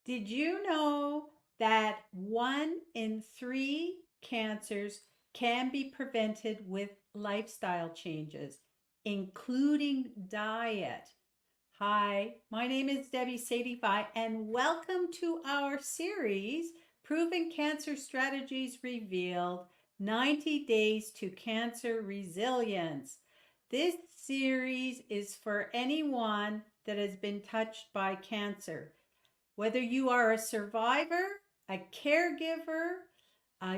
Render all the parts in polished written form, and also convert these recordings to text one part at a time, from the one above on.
Did you know that 1 in 3 cancers can be prevented with lifestyle changes, including diet? Hi, my name is Debbie Sadie, and welcome to our series, Proven Cancer Strategies Revealed 90 Days to Cancer Resilience. This series is for anyone that has been touched by cancer. Whether you are a survivor, a caregiver,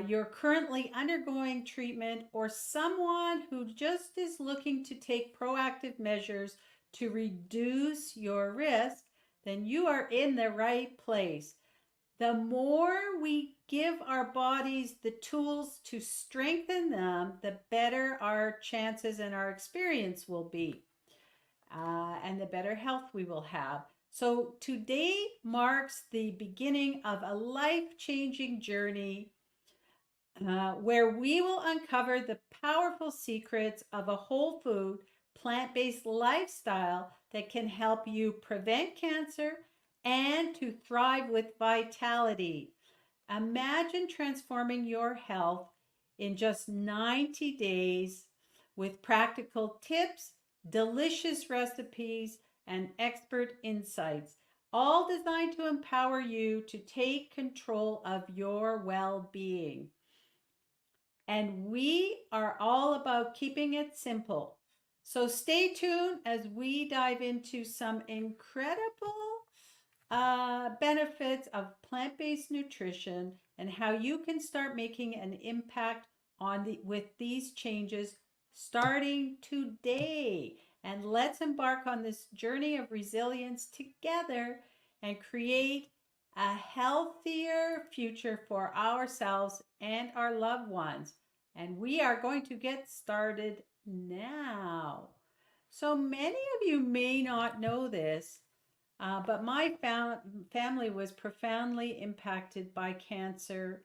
you're currently undergoing treatment, or someone who just is looking to take proactive measures to reduce your risk, then you are in the right place. The more we give our bodies the tools to strengthen them, the better our chances and our experience will be, and the better health we will have. So today marks the beginning of a life-changing journey where we will uncover the powerful secrets of a whole food, plant-based lifestyle that can help you prevent cancer and to thrive with vitality. Imagine transforming your health in just 90 days with practical tips, delicious recipes, and expert insights, all designed to empower you to take control of your well being. And we are all about keeping it simple. So stay tuned as we dive into some incredible benefits of plant-based nutrition and how you can start making an impact with these changes starting today. And let's embark on this journey of resilience together and create a healthier future for ourselves and our loved ones. And we are going to get started now. So many of you may not know this, but my family was profoundly impacted by cancer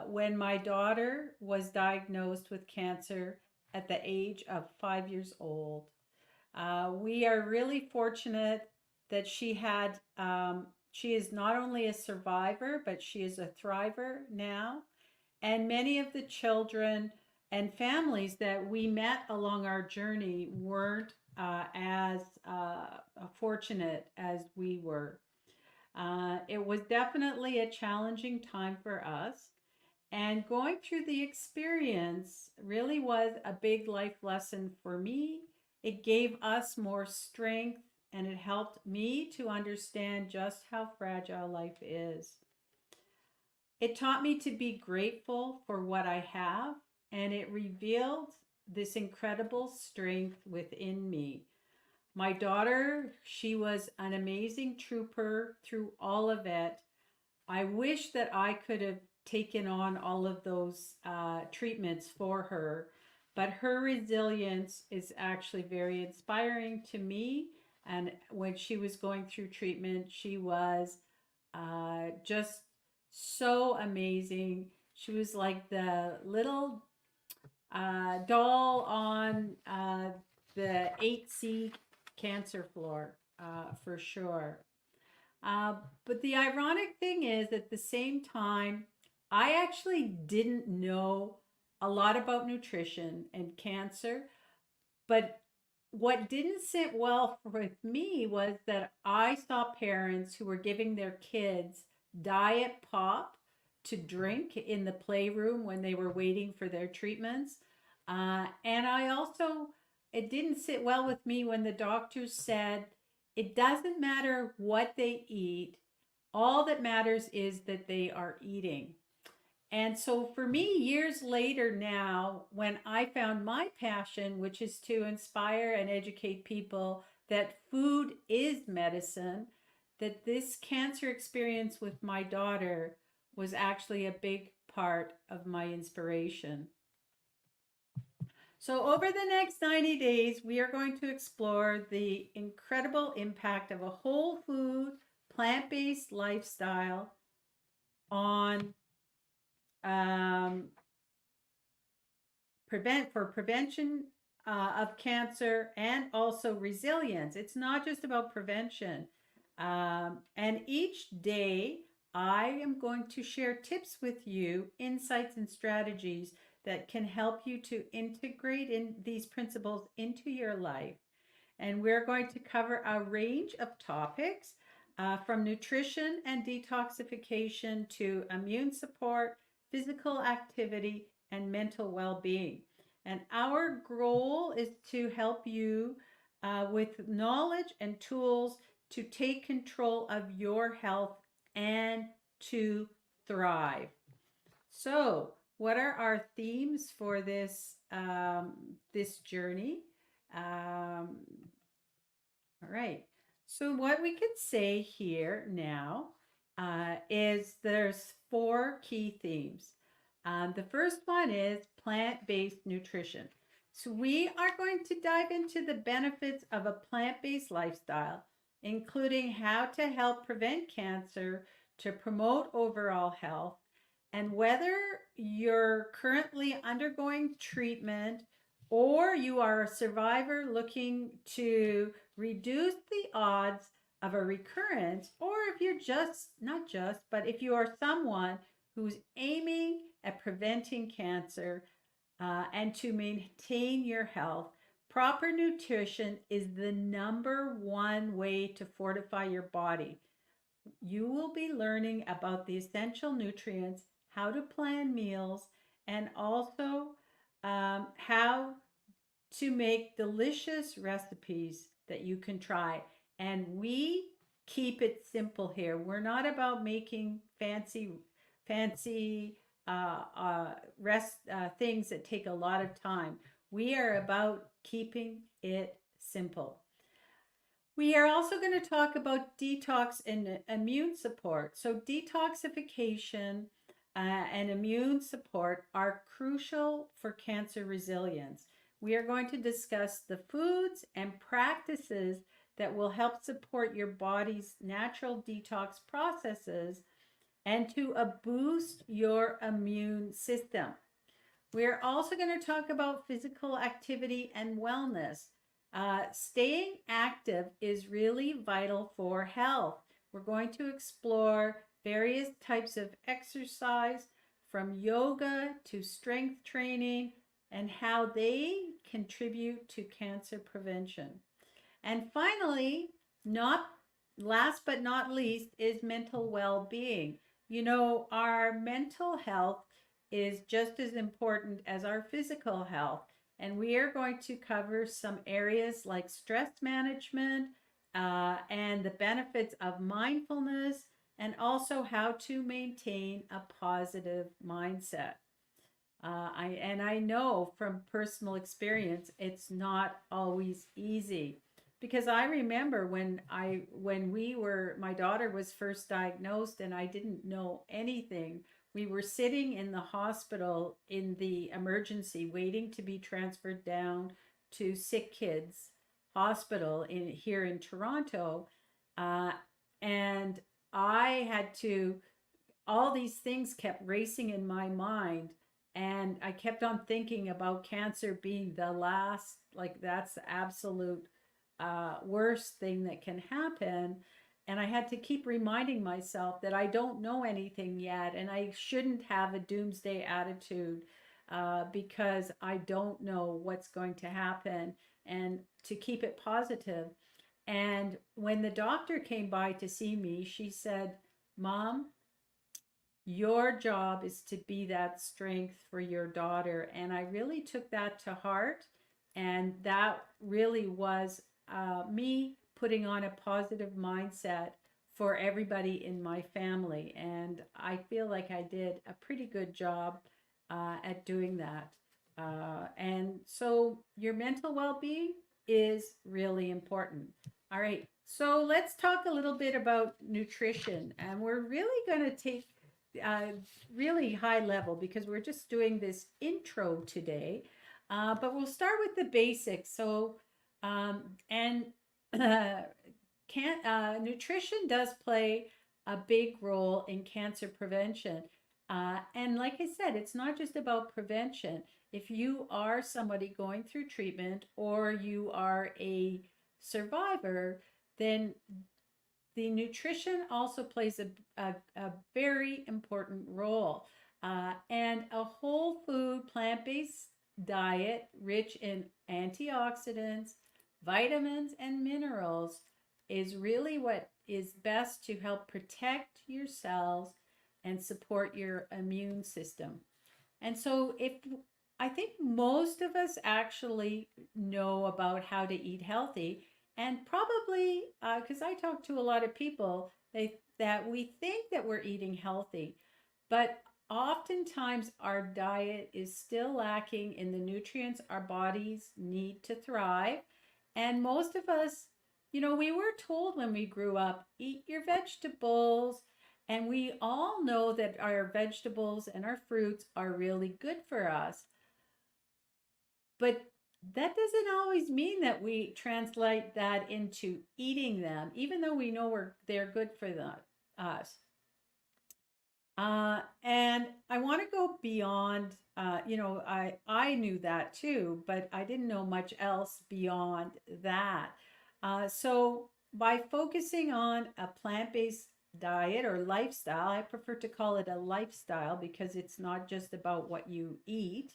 when my daughter was diagnosed with cancer at the age of 5 years old. We are really fortunate that she is not only a survivor, but she is a thriver now. And many of the children and families that we met along our journey weren't as fortunate as we were. It was definitely a challenging time for us. And going through the experience really was a big life lesson for me. It gave us more strength and it helped me to understand just how fragile life is. It taught me to be grateful for what I have, and it revealed this incredible strength within me. My daughter, she was an amazing trooper through all of it. I wish that I could have taken on all of those treatments for her, but her resilience is actually very inspiring to me. And when she was going through treatment, she was just so amazing. She was like the little doll on the 8C cancer floor, for sure. But the ironic thing is, at the same time, I actually didn't know a lot about nutrition and cancer, but what didn't sit well with me was that I saw parents who were giving their kids diet pop to drink in the playroom when they were waiting for their treatments. And I also, it didn't sit well with me when the doctors said it doesn't matter what they eat, all that matters is that they are eating. And so for me, years later now, when I found my passion, which is to inspire and educate people that food is medicine, that this cancer experience with my daughter was actually a big part of my inspiration. So over the next 90 days, we are going to explore the incredible impact of a whole food, plant-based lifestyle on prevention of cancer and also resilience. It's not just about prevention. And each day, I am going to share tips with you, insights and strategies that can help you to integrate in these principles into your life. And we're going to cover a range of topics from nutrition and detoxification to immune support, physical activity, and mental well being. And our goal is to help you with knowledge and tools to take control of your health and to thrive. So, what are our themes for this journey? Um, all right. So, what we could say here now is there's four key themes. The first one is plant-based nutrition. So, we are going to dive into the benefits of a plant-based lifestyle, including how to help prevent cancer, to promote overall health, and whether you're currently undergoing treatment or you are a survivor looking to reduce the odds of a recurrence, or if you're just, not just, but if you are someone who's aiming at preventing cancer and to maintain your health, proper nutrition is the number one way to fortify your body. You will be learning about the essential nutrients, how to plan meals, and also how to make delicious recipes that you can try. And we keep it simple here. We're not about making fancy things that take a lot of time. We are about keeping it simple. We are also going to talk about detox and immune support. So, detoxification and immune support are crucial for cancer resilience. We are going to discuss the foods and practices that will help support your body's natural detox processes and to boost your immune system. We're also going to talk about physical activity and wellness. Staying active is really vital for health. We're going to explore various types of exercise from yoga to strength training and how they contribute to cancer prevention. And finally, not last but not least, is mental well being. You know, our mental health is just as important as our physical health. And we are going to cover some areas like stress management and the benefits of mindfulness, and also how to maintain a positive mindset. I know from personal experience it's not always easy, because I remember when my daughter was first diagnosed and I didn't know anything. We were sitting in the hospital in the emergency waiting to be transferred down to Sick Kids Hospital here in Toronto, uh, and I had to all these things kept racing in my mind, and I kept on thinking about cancer being the last, like that's the absolute worst thing that can happen. And I had to keep reminding myself that I don't know anything yet, and I shouldn't have a doomsday attitude because I don't know what's going to happen, and to keep it positive. And when the doctor came by to see me, she said, "Mom, your job is to be that strength for your daughter." And I really took that to heart. And that really was me putting on a positive mindset for everybody in my family. And I feel like I did a pretty good job at doing that. And so your mental well being is really important. All right. So let's talk a little bit about nutrition. And we're really going to take uh, really high level because we're just doing this intro today. But we'll start with the basics. So, and nutrition does play a big role in cancer prevention. And like I said, it's not just about prevention. If you are somebody going through treatment or you are a survivor, then the nutrition also plays a very important role. And a whole food, plant based diet rich in antioxidants, vitamins, and minerals is really what is best to help protect your cells and support your immune system. And so, if I think most of us actually know about how to eat healthy, and probably because I talk to a lot of people, that we think that we're eating healthy, but oftentimes our diet is still lacking in the nutrients our bodies need to thrive. And most of us, we were told when we grew up, eat your vegetables, and we all know that our vegetables and our fruits are really good for us. But that doesn't always mean that we translate that into eating them, even though we know they're good for us. And I want to go beyond, I knew that too, but I didn't know much else beyond that. So by focusing on a plant-based diet or lifestyle, I prefer to call it a lifestyle because it's not just about what you eat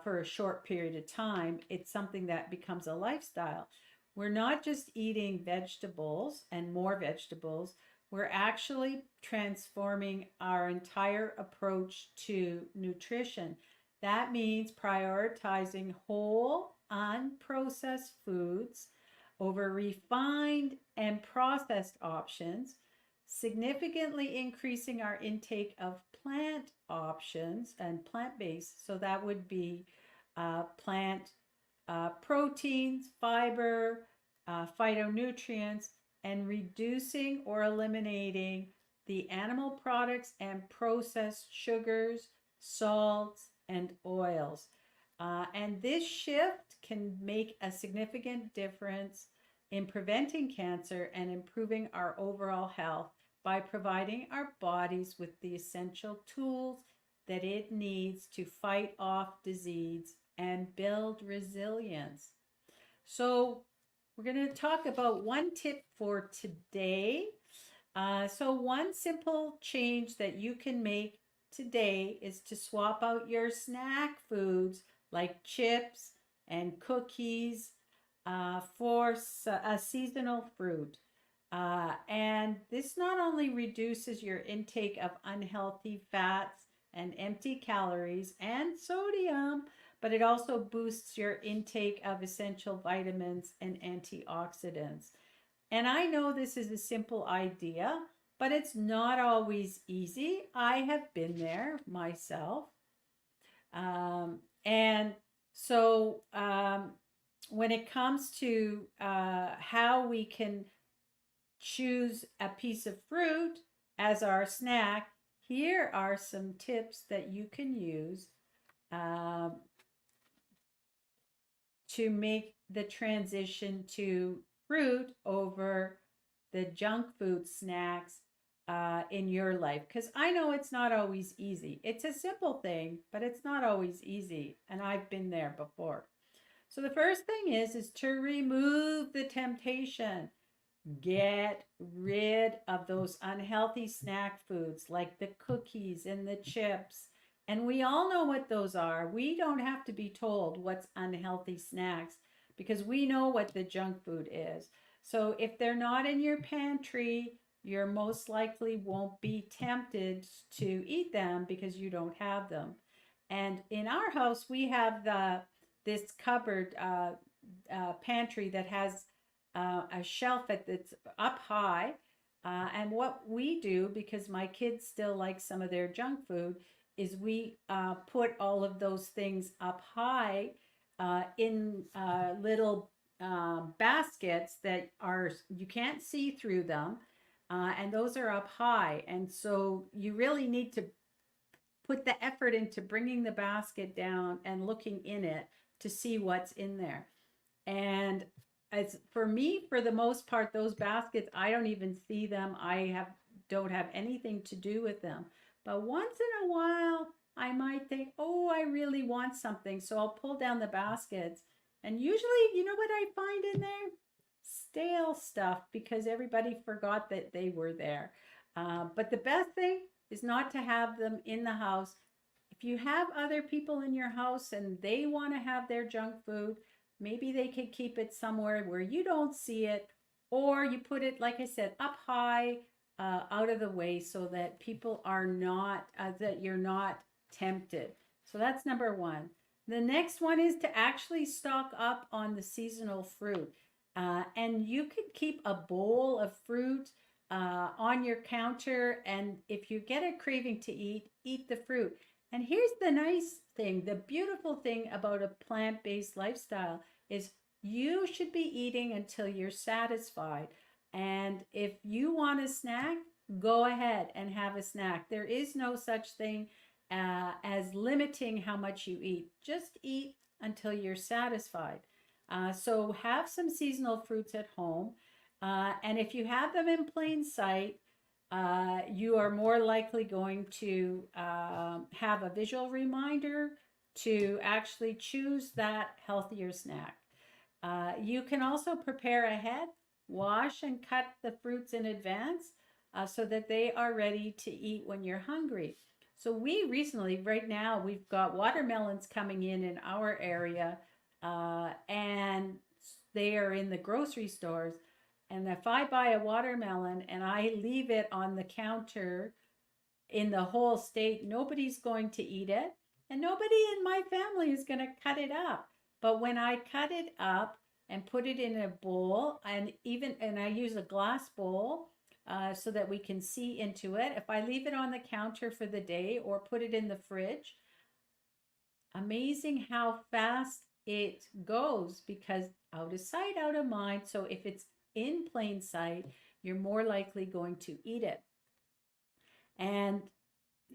for a short period of time. It's something that becomes a lifestyle. We're not just eating vegetables and more vegetables, we're actually transforming our entire approach to nutrition. That means prioritizing whole, unprocessed foods over refined and processed options, significantly increasing our intake of plant options and plant based. So that would be plant proteins, fiber, phytonutrients, and reducing or eliminating the animal products and processed sugars, salts, and oils. And this shift can make a significant difference in preventing cancer and improving our overall health by providing our bodies with the essential tools that it needs to fight off disease and build resilience. So, we're going to talk about one tip for today. So, one simple change that you can make today is to swap out your snack foods like chips and cookies for a seasonal fruit. And this not only reduces your intake of unhealthy fats and empty calories and sodium, but it also boosts your intake of essential vitamins and antioxidants. And I know this is a simple idea, but it's not always easy. I have been there myself. And so when it comes to how we can choose a piece of fruit as our snack, here are some tips that you can use um, to make the transition to fruit over the junk food snacks in your life. Because I know it's not always easy. It's a simple thing, but it's not always easy. And I've been there before. So the first thing is to remove the temptation. Get rid of those unhealthy snack foods like the cookies and the chips. And we all know what those are. We don't have to be told what's unhealthy snacks because we know what the junk food is. So if they're not in your pantry, you most likely won't be tempted to eat them because you don't have them. And in our house, we have this cupboard pantry that has a shelf that's up high. And what we do, because my kids still like some of their junk food, is we put all of those things up high in little baskets that are, you can't see through them. And those are up high. And so you really need to put the effort into bringing the basket down and looking in it to see what's in there. And as for me, for the most part, those baskets, I don't even see them. Don't have anything to do with them. But once in a while, I might think, oh, I really want something. So I'll pull down the baskets. And usually, you know what I find in there? stale stuff because everybody forgot that they were there. But the best thing is not to have them in the house. If you have other people in your house and they want to have their junk food, maybe they could keep it somewhere where you don't see it, or you put it, like I said, up high, out of the way so that people are not, that you're not tempted. So that's number one. The next one is to actually stock up on the seasonal fruit. And you could keep a bowl of fruit on your counter. And if you get a craving to eat, eat the fruit. And here's the nice thing, the beautiful thing about a plant-based lifestyle is you should be eating until you're satisfied. And if you want a snack, go ahead and have a snack. There is no such thing as limiting how much you eat. Just eat until you're satisfied. So have some seasonal fruits at home. And if you have them in plain sight, you are more likely going to have a visual reminder to actually choose that healthier snack. You can also prepare ahead, wash and cut the fruits in advance so that they are ready to eat when you're hungry. So we recently, right now, we've got watermelons coming in our area, and they are in the grocery stores. And if I buy a watermelon and I leave it on the counter in the whole state, nobody's going to eat it, and nobody in my family is going to cut it up. But when I cut it up and put it in a bowl, and I use a glass bowl so that we can see into it, if I leave it on the counter for the day or put it in the fridge, amazing how fast it goes, because out of sight, out of mind. So if it's in plain sight, you're more likely going to eat it. And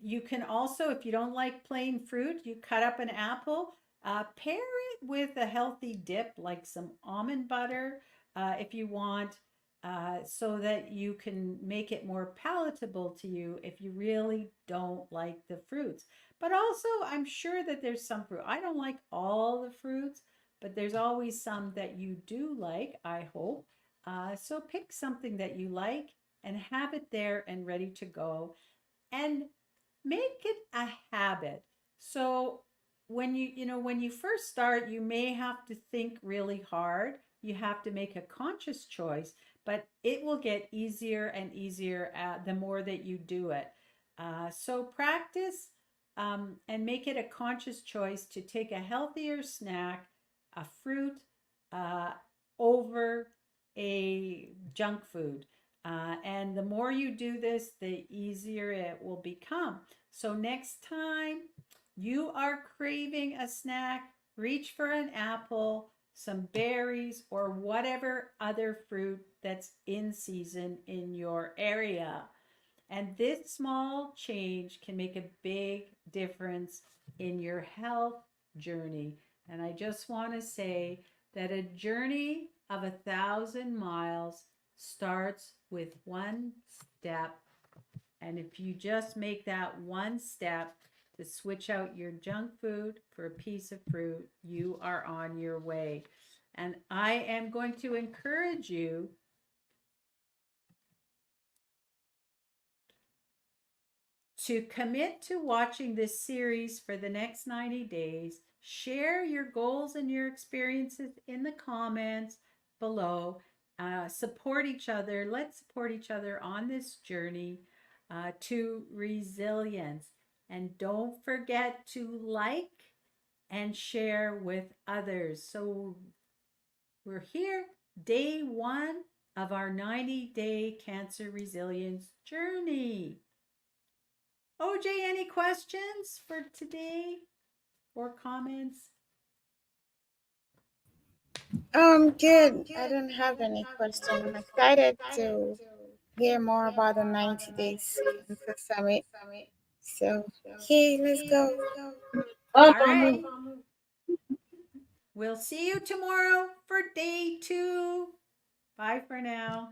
you can also, if you don't like plain fruit, you cut up an apple, pair it with a healthy dip like some almond butter if you want, so that you can make it more palatable to you if you really don't like the fruits. But also, I'm sure that there's some fruit. I don't like all the fruits, but there's always some that you do like, I hope. So pick something that you like and have it there and ready to go. And make it a habit. So when when you first start, you may have to think really hard. You have to make a conscious choice, but it will get easier and easier the more that you do it. So practice and make it a conscious choice to take a healthier snack, a fruit, uh, over a junk food. And the more you do this, the easier it will become. So next time you are craving a snack, reach for an apple, some berries, or whatever other fruit that's in season in your area. And this small change can make a big difference in your health journey. And I just want to say that a journey of 1,000 miles starts with one step. And if you just make that one step to switch out your junk food for a piece of fruit, you are on your way. And I am going to encourage you to commit to watching this series for the next 90 days. Share your goals and your experiences in the comments below. Support each other. Let's support each other on this journey to resilience. And don't forget to like and share with others. So we're here, day 1 of our 90-day cancer resilience journey. OJ, any questions for today or comments? Good. I don't have any question. I'm excited to hear more about the 90 days cancer summit. So, okay, let's go. All right. We'll see you tomorrow for day 2. Bye for now.